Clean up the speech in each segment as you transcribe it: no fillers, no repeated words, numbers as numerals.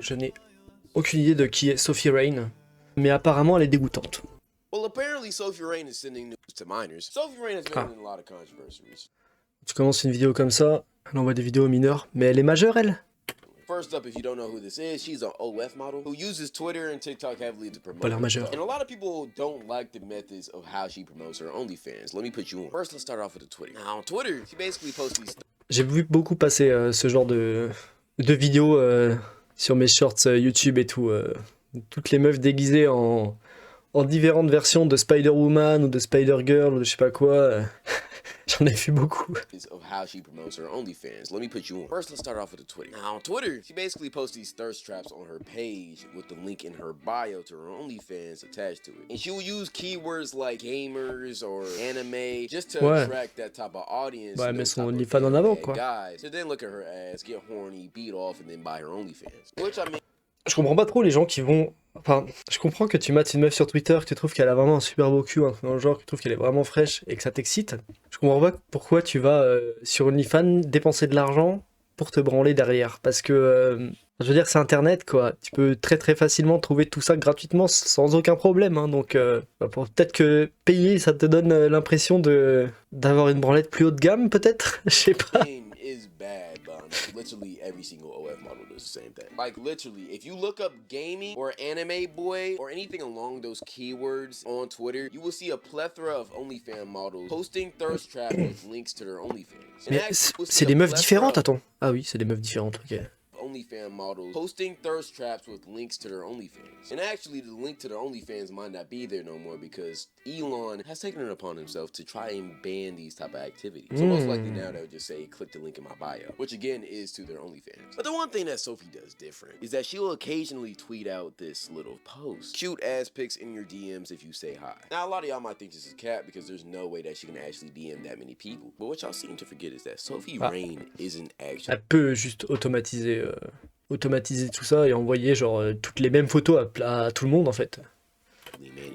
Je n'ai aucune idée de qui est Sophie Rain, mais apparemment elle est dégoûtante. Well, apparently Sophie Rain is sending news to minors. Sophie Rain has been in a lot of controversy recently. Tu commences une vidéo comme ça, elle envoie des vidéos aux mineurs, mais elle est majeure elle? First up, if you don't know who this is, she's an OF model who uses Twitter and TikTok heavily to promote Pas l'air her majeure. stuff. And a lot of people don't like the methods of how she promotes her OnlyFans. Let me put you on. First, let's start off with the Twitter. Now, on Twitter, she basically posts these... J'ai vu beaucoup passer ce genre de vidéos sur mes shorts YouTube et tout. Toutes les meufs déguisées en différentes versions de Spider-Woman ou de Spider-Girl ou de je sais pas quoi. J'en ai vu beaucoup. Of how she promotes her OnlyFans. Let me put you on. First, let's start off with the Twitter. Now, on Twitter, she basically posts these thirst traps on her page with the link in her bio to her OnlyFans attached to it. And she will use keywords like gamers or anime just to attract that type of audience. Ouais, mais son OnlyFans en avant, quoi. Guys, to then look at her ass, get horny, beat off, and then buy her OnlyFans. Which, I mean... Je comprends pas trop les gens qui vont... Enfin, je comprends que tu mates une meuf sur Twitter, que tu trouves qu'elle a vraiment un super beau cul, un truc dans le genre, que tu trouves qu'elle est vraiment fraîche et que ça t'excite. Je comprends pas pourquoi tu vas sur OnlyFans dépenser de l'argent pour te branler derrière. Parce que, je veux dire, c'est Internet, quoi. Tu peux très très facilement trouver tout ça gratuitement sans aucun problème. Hein. Donc, peut-être que payer, ça te donne l'impression d'avoir une branlette plus haut de gamme, peut-être. Je sais pas. Literally every single OF model does the same thing. Like literally, if you look up gaming or anime boy or anything along those keywords on Twitter, you will see a plethora of OnlyFans models posting thirst traps with links to their OnlyFans. Mais c'est des meufs différentes, attends. Ah oui, c'est des meufs différentes, ok. OnlyFans models posting thirst traps with links to their OnlyFans. And actually, the link to their OnlyFans might not be there no more because Elon has taken it upon himself to try and ban these type of activities. So most likely now they'll just say, click the link in my bio, which again is to their OnlyFans. But the one thing that Sophie does different is that she'll occasionally tweet out this little post. Cute ass pics in your DMs if you say hi. Now, a lot of y'all might think this is cap because there's no way that she can actually DM that many people. But what y'all seem to forget is that Sophie Rain isn't actually... Elle peut juste automatiser tout ça et envoyer genre toutes les mêmes photos à tout le monde en fait.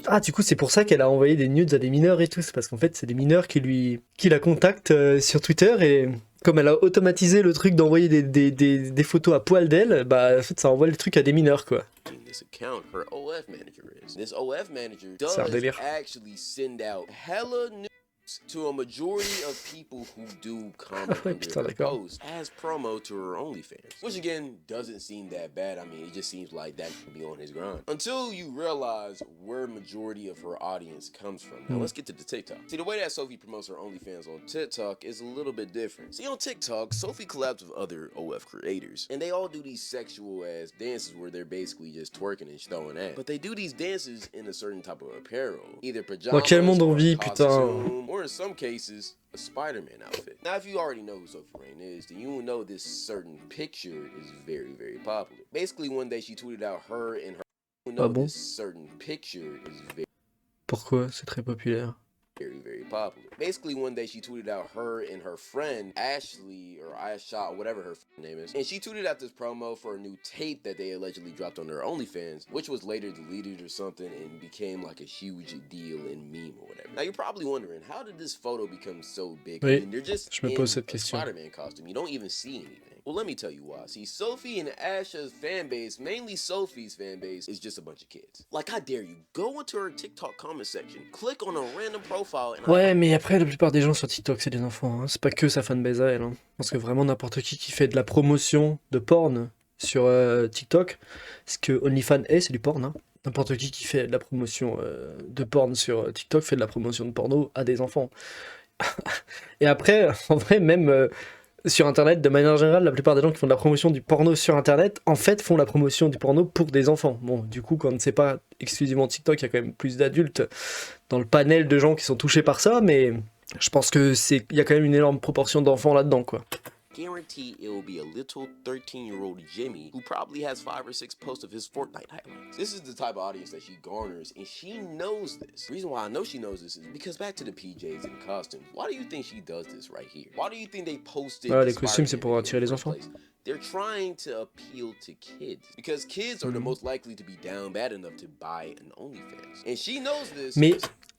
Ah, du coup c'est pour ça qu'elle a envoyé des nudes à des mineurs et tout, c'est parce qu'en fait c'est des mineurs qui la contactent sur Twitter et comme elle a automatisé le truc d'envoyer des photos à poil d'elle, bah en fait ça envoie le truc à des mineurs quoi. Account her OF manager is. This OF manager does actually send out hella news to a majority of people who do comment under her post as promo to her OnlyFans. Which again, doesn't seem that bad. I mean, it just seems like that could be on his grind. Until you realize where majority of her audience comes from. Now let's get to the TikTok. See, the way that Sophie promotes her OnlyFans on TikTok is a little bit different. See, on TikTok, Sophie collabs with other OF creators. And they all do these sexual ass dances where they're basically just twerking and throwing ass. But they do these dances in a certain type of apparel. Either pajamas or costume, or in some cases, a Spider-Man outfit. Now, if you already know who Sophie Rain is, then you will know this certain picture is very, very popular. Basically, one day she tweeted out her and her... This certain picture is very... Pourquoi? C'est très populaire. Very, very popular. Basically, one day she tweeted out her and her friend, Ashley, or Ashot, whatever her name is, and she tweeted out this promo for a new tape that they allegedly dropped on their OnlyFans, which was later deleted or something and became like a huge deal and meme or whatever. Now, you're probably wondering, how did this photo become so big? Oui, I mean, they're just je me pose cette question. Spider-Man costume. You don't even see anything. Well, let me tell you why. See, Sophie and Asha's fan base, mainly Sophie's fan base, is just a bunch of kids. Like, I dare you, go into her TikTok comment section, click on a random profile, and... Ouais, mais après, la plupart des gens sur TikTok, c'est des enfants. Hein. C'est pas que sa fanbase à elle. Hein. Parce que vraiment, n'importe qui fait de la promotion de porn sur TikTok, ce que OnlyFans est, c'est du porn. Hein. N'importe qui fait de la promotion de porn sur TikTok fait de la promotion de porno à des enfants. Et après, en vrai, même... sur Internet, de manière générale, la plupart des gens qui font de la promotion du porno sur Internet, en fait, font la promotion du porno pour des enfants. Bon, du coup, quand c'est pas exclusivement TikTok, il y a quand même plus d'adultes dans le panel de gens qui sont touchés par ça, mais je pense que il y a quand même une énorme proportion d'enfants là-dedans, quoi. Guarantee it will be a little 13-year-old Jimmy who probably has 5 or 6 posts of his Fortnite highlights. This is the type of audience that she garners, and she knows this. The reason why I know she knows this is because back to the PJs and costumes. Why do you think she does this right here? Why do you think they posted... Ah, les costumes, c'est pour attirer les enfants. they're trying to appeal to kids because kids are the most likely to be down bad enough to buy an OnlyFans. And she knows this. Mais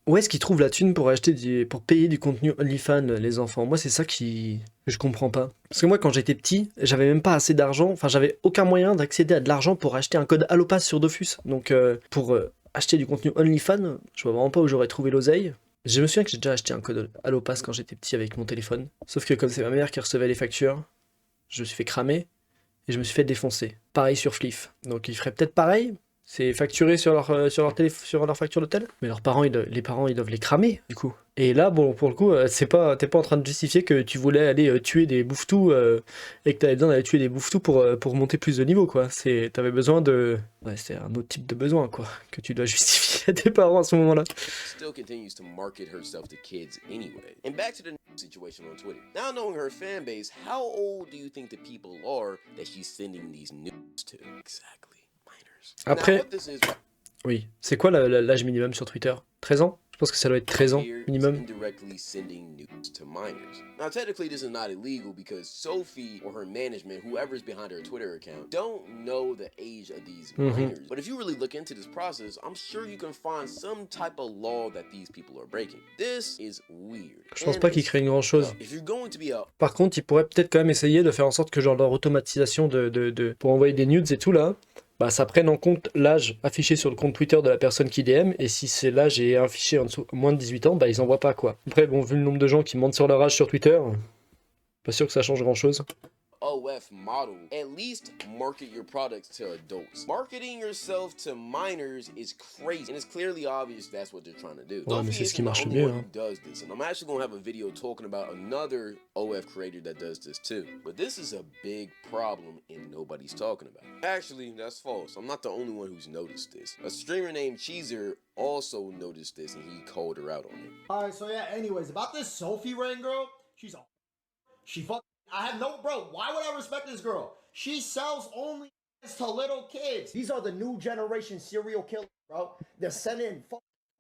où est-ce qu'ils trouvent la thune pour pour payer du contenu OnlyFans, les enfants? Moi, c'est ça que je comprends pas. Parce que moi, quand j'étais petit, j'avais même pas assez d'argent, enfin, j'avais aucun moyen d'accéder à de l'argent pour acheter un code Allopass sur Dofus. Donc, pour acheter du contenu OnlyFans, je vois vraiment pas où j'aurais trouvé l'oseille. Je me souviens que j'ai déjà acheté un code Allopass quand j'étais petit avec mon téléphone. Sauf que comme c'est ma mère qui recevait les factures, je me suis fait cramer et je me suis fait défoncer. Pareil sur Fliff. Donc, il ferait peut-être pareil. C'est facturé sur leur facture d'hôtel. Mais les parents, ils doivent les cramer, du coup. Et là, bon, pour le coup, t'es pas en train de justifier que tu voulais aller tuer des bouffetous et que t'avais besoin d'aller tuer des bouffetous pour monter plus de niveau, quoi. T'avais besoin de... Ouais, c'est un autre type de besoin, quoi, que tu dois justifier à tes parents à ce moment-là. Still continues to market herself to kids anyway. And back to the situation on Twitter. Now knowing her fan base, how old do you think the people are that she's sending these nudes to? Exactly. Après, oui, c'est quoi l'âge minimum sur Twitter? 13 ans? Je pense que ça doit être 13 ans minimum. Now technically this is not illegal because Sophie or her management, whoever's behind her Twitter account, don't know the age of these minors. But if you really look into this process, I'm sure you can find some type of law that these people are breaking. This is weird. Je pense pas qu'ils craignent grand chose. Par contre, ils pourraient peut-être quand même essayer de faire en sorte que genre leur automatisation pour envoyer des nudes et tout là, bah, ça prenne en compte l'âge affiché sur le compte Twitter de la personne qui DM, et si c'est l'âge est affiché en dessous moins de 18 ans, bah ils envoient pas quoi. Après, bon, vu le nombre de gens qui mentent sur leur âge sur Twitter, pas sûr que ça change grand chose. OF model, at least market your products to adults. Marketing yourself to minors is crazy, and it's clearly obvious that's what they're trying to do. Ouais, mais c'est ce qui marche mieux, hein. Does this, and I'm actually gonna have a video talking about another OF creator that does this too. But this is a big problem and nobody's talking about it. Actually, that's false. I'm not the only one who's noticed this. A streamer named Cheezer also noticed this and he called her out on it. Alright, so yeah, anyways, about this Sophie Rain girl, she fuck. I have no, bro, why would I respect this girl? She sells only to little kids. These are the new generation serial killers, bro. They're sending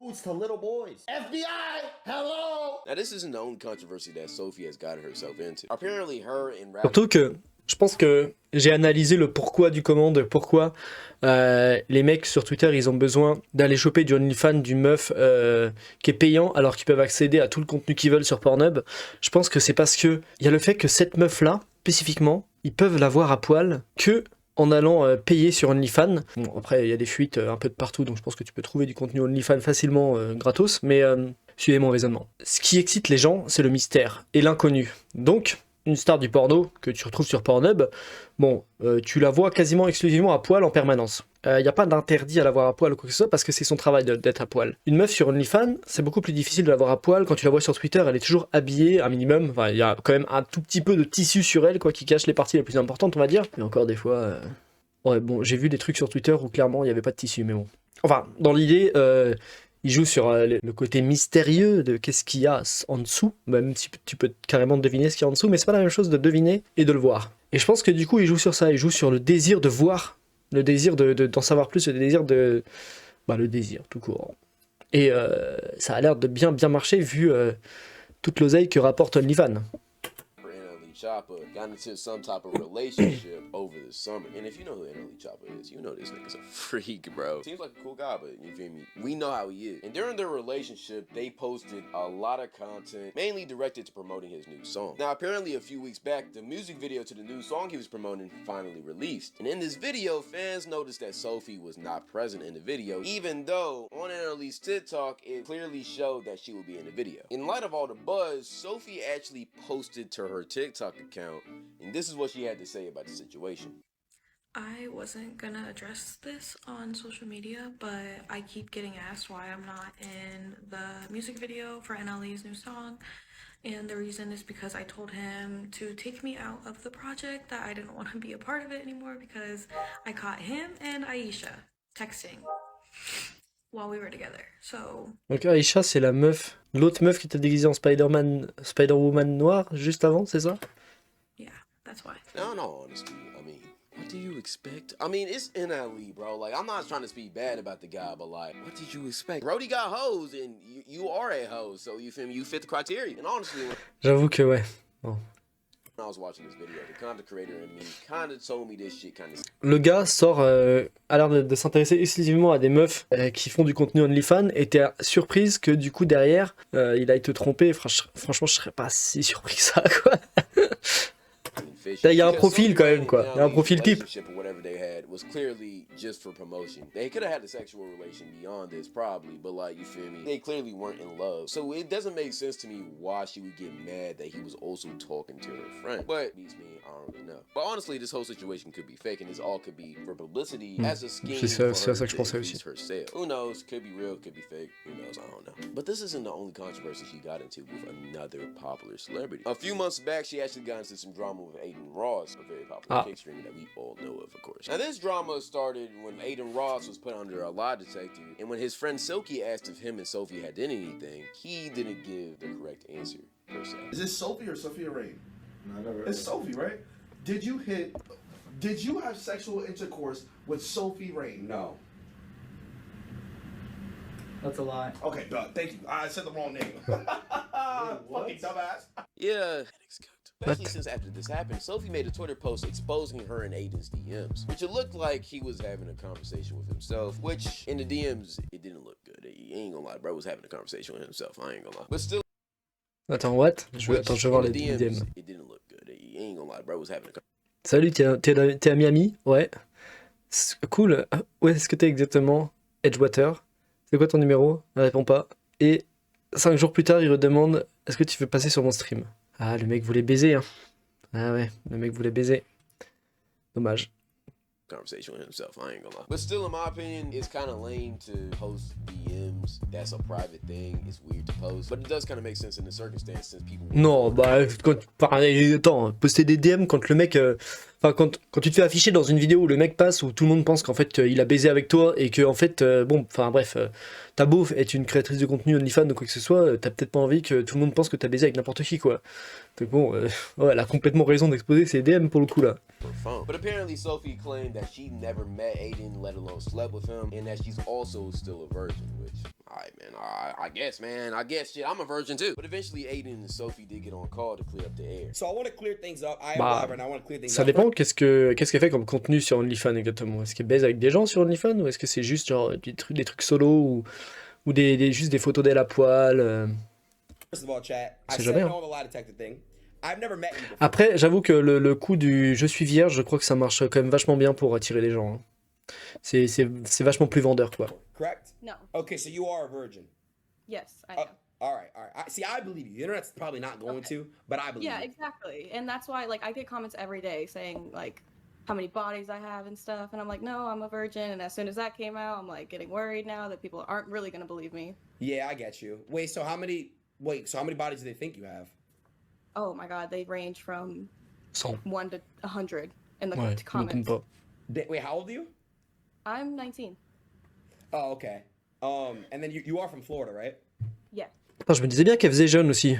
foods to little boys. FBI, hello! Now this isn't the only controversy that Sophie has gotten herself into. Apparently her and Surtout que je pense que j'ai analysé le pourquoi du comment, de pourquoi les mecs sur Twitter ils ont besoin d'aller choper du OnlyFans, du meuf qui est payant alors qu'ils peuvent accéder à tout le contenu qu'ils veulent sur Pornhub. Je pense que c'est parce que il y a le fait que cette meuf là, spécifiquement, ils peuvent la voir à poil que en allant payer sur OnlyFans. Bon, après il y a des fuites un peu de partout, donc je pense que tu peux trouver du contenu OnlyFans facilement gratos, mais suivez mon raisonnement. Ce qui excite les gens, c'est le mystère et l'inconnu. Donc une star du porno que tu retrouves sur Pornhub, bon, tu la vois quasiment exclusivement à poil en permanence. Il n'y a pas d'interdit à la voir à poil ou quoi que ce soit parce que c'est son travail d'être à poil. Une meuf sur OnlyFans, c'est beaucoup plus difficile de la voir à poil. Quand tu la vois sur Twitter, elle est toujours habillée, un minimum. Enfin, il y a quand même un tout petit peu de tissu sur elle, quoi, qui cache les parties les plus importantes, on va dire. Mais encore des fois... Ouais, bon, j'ai vu des trucs sur Twitter où clairement il n'y avait pas de tissu, mais bon. Enfin, dans l'idée... Il joue sur le côté mystérieux de qu'est-ce qu'il y a en dessous, même si tu peux carrément deviner ce qu'il y a en dessous, mais c'est pas la même chose de deviner et de le voir. Et je pense que du coup, il joue sur ça, il joue sur le désir de voir, le désir d'en savoir plus, le désir de... Bah, le désir, tout court. Et ça a l'air de bien marcher vu toute l'oseille que rapporte OnlyFans. Choppa got into some type of relationship over the summer. And if you know who NLE Choppa is, you know this nigga's a freak, bro. Seems like a cool guy, but you feel me? We know how he is. And during their relationship, they posted a lot of content, mainly directed to promoting his new song. Now, apparently a few weeks back, the music video to the new song he was promoting finally released. And in this video, fans noticed that Sophie was not present in the video, even though on NLE's TikTok, it clearly showed that she would be in the video. In light of all the buzz, Sophie actually posted to her TikTok account, and this is what she had to say about the situation. I wasn't gonna address this on social media, but I keep getting asked why I'm not in the music video for NLE's new song, and the reason is because I told him to take me out of the project, that I didn't want to be a part of it anymore because I caught him and Aisha texting while we were together. So... Donc Aisha, c'est la meuf, l'autre meuf qui était déguisée en Spider-Woman noir juste avant, c'est ça? Yeah, that's why. No, honestly, I mean, what do you expect? I mean, it's NLE, bro. Like, I'm not trying to speak bad about the guy, but like, what did you expect? Brody got hoes, and you are a hoe, so you feel me? You fit the criteria. And honestly... J'avoue que ouais. Bon. Le gars sort, a l'air de s'intéresser exclusivement à des meufs qui font du contenu OnlyFans, et t'es surprise que du coup derrière, il aille te tromper. Franchement, je serais pas si surpris que ça, quoi. Il y a un profil quand même, quoi. Il y a un profil type. Was clearly just for promotion. They could have had a sexual relation beyond this, probably, but like, you feel me? They clearly weren't in love. So it doesn't make sense to me why she would get mad that he was also talking to her friend. But beats me, I don't really know. But honestly, this whole situation could be fake, and this all could be for publicity as a scheme for her to increase her sales. Who knows? Could be real, could be fake. Who knows? I don't know. But this isn't the only controversy she got into with another popular celebrity. A few months back, she actually got into some drama with Aiden Ross, a very popular kick streamer that we all know of course. Now this drama started when Aiden Ross was put under a lie detector, and when his friend Silky asked if him and Sophie had done anything, he didn't give the correct answer, per se. Is it Sophie or Sophia Rain? No, it's Sophie, right? Did you have sexual intercourse with Sophie Rain? No. That's a lie. Okay, thank you. I said the wrong name. Fucking dumbass. Yeah. Especially since after this happened, Sophie made a Twitter post exposing her and Aiden's DMs, which it looked like he was having a conversation with himself, which in the DMs, it didn't look good. He ain't gonna lie, bro was having a conversation with himself, I ain't gonna lie. But still... Attends, what? Je vais voir les DMs. It didn't look good. He ain't gonna lie, bro was having a... Salut, t'es à Miami? Ouais. Cool. Où est-ce que t'es exactement? Edgewater. C'est quoi ton numéro? Ne répond pas. Et 5 jours plus tard, il redemande, est-ce que tu veux passer sur mon stream? Ah, le mec voulait baiser, hein. Ah ouais, le mec voulait baiser. Dommage. Conversation with himself, I ain't gonna lie. But still, in my opinion, it's kind of lame to post DMs. That's a private thing. It's weird to post, but it does kind of make sense in the circumstance since people. Non, bah, attends, poster des DM quand le mec, enfin quand tu te fais afficher dans une vidéo où le mec passe, où tout le monde pense qu'en fait il a baisé avec toi et que en fait, bon, enfin bref, t'as beau être une créatrice de contenu OnlyFans ou quoi que ce soit, t'as peut-être pas envie que tout le monde pense que t'as baisé avec n'importe qui, quoi. Donc bon, ouais, elle a complètement raison d'exposer ses DM pour le coup là. But apparently Sophie claimed that she never met Aiden, let alone slept with him, and that she's also still a virgin, which, alright man, I guess shit, I'm a virgin too. But eventually Aiden and Sophie did get on call to clear up the air. So I want to clear things up. Ça dépend, qu'est-ce qu'elle fait comme contenu sur OnlyFans exactement? Est-ce qu'elle baise avec des gens sur OnlyFans, ou est-ce que c'est juste genre des trucs solo, ou juste des photos d'elle à poil? First of all, chat, C'est jamais, hein. thing. I've never met you before. Après, j'avoue que le coup du je suis vierge, je crois que ça marche quand même vachement bien pour attirer les gens, hein. C'est vachement plus vendeur, quoi. Correct? No. Okay, so you are a virgin. Yes, I am. All right. See, I believe you. The internet's probably not going to, but I believe Yeah, you. exactly. And that's why, like, I get comments every day saying, like, how many bodies I have and stuff. And I'm like, no, I'm a virgin. And as soon as that came out, I'm, like, getting worried now that people aren't really going to believe me. Yeah, I get you. So how many bodies do they think you have? Oh, my God. They range from 100. 1 to 100 in the Ouais, m'étonne comments. pas. Wait, how old are you? I'm 19. Oh, okay. And then you are from Florida, right? Yeah. Putain, je me disais bien qu'elle faisait jeune aussi.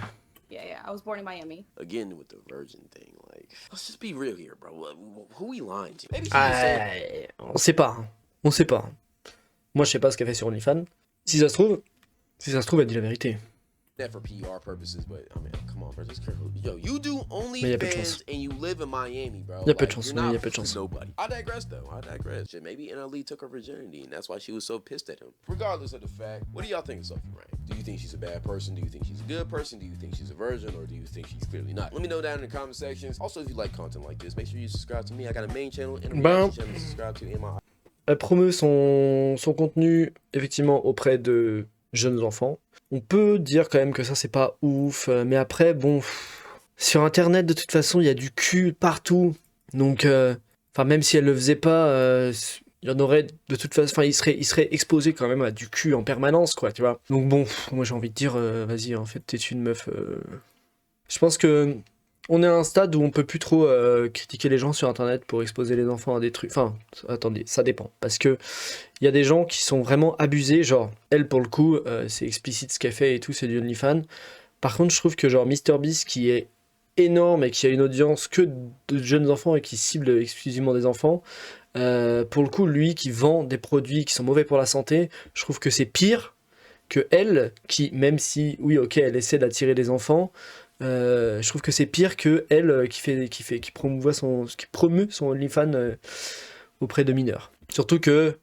Yeah. I was born in Miami. Again with the virgin thing, like, let's just be real here, bro. Who we lying to? Maybe she's On sait pas, hein. On sait pas. Moi, je sais pas ce qu'elle fait sur OnlyFans. Si ça se trouve, elle dit la vérité. that for PR purposes, but I mean, come on, bro, just careful. Yo, you do Mais y a peu de OnlyFans chance. and you live in Miami, bro. Y a peu de Like, chance, you're mais not y a peu de chance. nobody. I digress, though. Shit, maybe NLE took her virginity, and that's why she was so pissed at him. Regardless of the fact, what do y'all think of Sophie Rain? Do you think she's a bad person? Do you think she's a good person? Do you think she's a virgin? Or do you think she's clearly not? Let me know down in the comment sections. Also, if you like content like this, make sure you subscribe to me. I got a main channel and a reaction channel to subscribe to in my... Elle promeut son contenu, effectivement, auprès de jeunes enfants. On peut dire quand même que ça, c'est pas ouf. Mais après, bon, sur Internet, de toute façon, il y a du cul partout. Donc, même si elle le faisait pas, il y en aurait de toute façon... Enfin, il serait exposé quand même à du cul en permanence, quoi, tu vois. Donc bon, moi, j'ai envie de dire, vas-y, en fait, t'es une meuf... Je pense que... On est à un stade où on peut plus trop critiquer les gens sur Internet pour exposer les enfants à des trucs... Enfin, attendez, ça dépend. Parce que il y a des gens qui sont vraiment abusés. Genre, elle, pour le coup, c'est explicite ce qu'elle fait et tout, c'est du OnlyFans. Par contre, je trouve que genre MrBeast, qui est énorme et qui a une audience que de jeunes enfants et qui cible exclusivement des enfants, pour le coup, lui, qui vend des produits qui sont mauvais pour la santé, je trouve que c'est pire que elle, qui, même si, oui, ok, elle essaie d'attirer les enfants, Je trouve que c'est pire que elle qui promeut son OnlyFans auprès de mineurs. Surtout que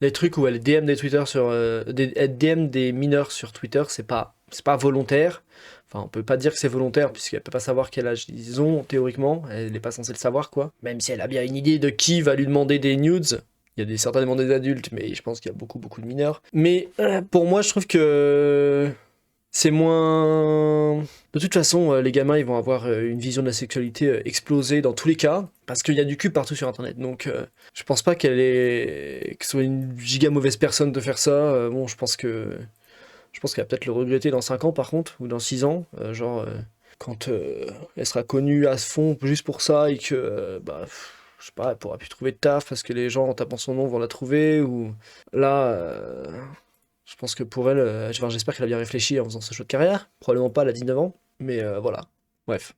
les trucs où elle DM elle DM des mineurs sur Twitter, c'est pas volontaire. Enfin, on peut pas dire que c'est volontaire puisqu'elle peut pas savoir quel âge ils ont théoriquement. Elle est pas censée le savoir quoi. Même si elle a bien une idée de qui va lui demander des nudes. Il y a certainement des adultes, mais je pense qu'il y a beaucoup de mineurs. Mais pour moi, je trouve que c'est moins... De toute façon, les gamins, ils vont avoir une vision de la sexualité explosée dans tous les cas, parce qu'il y a du cul partout sur Internet. Donc, je pense pas que ce soit une giga mauvaise personne de faire ça. Bon, je pense qu'elle va peut-être le regretter dans 5 ans, par contre, ou dans 6 ans. Quand elle sera connue à fond juste pour ça, et que, je sais pas, elle pourra plus trouver de taf, parce que les gens, en tapant son nom, vont la trouver, ou... Là... Je pense que pour elle, j'espère qu'elle a bien réfléchi en faisant ce choix de carrière. Probablement pas, elle a 19 ans. Mais voilà. Bref.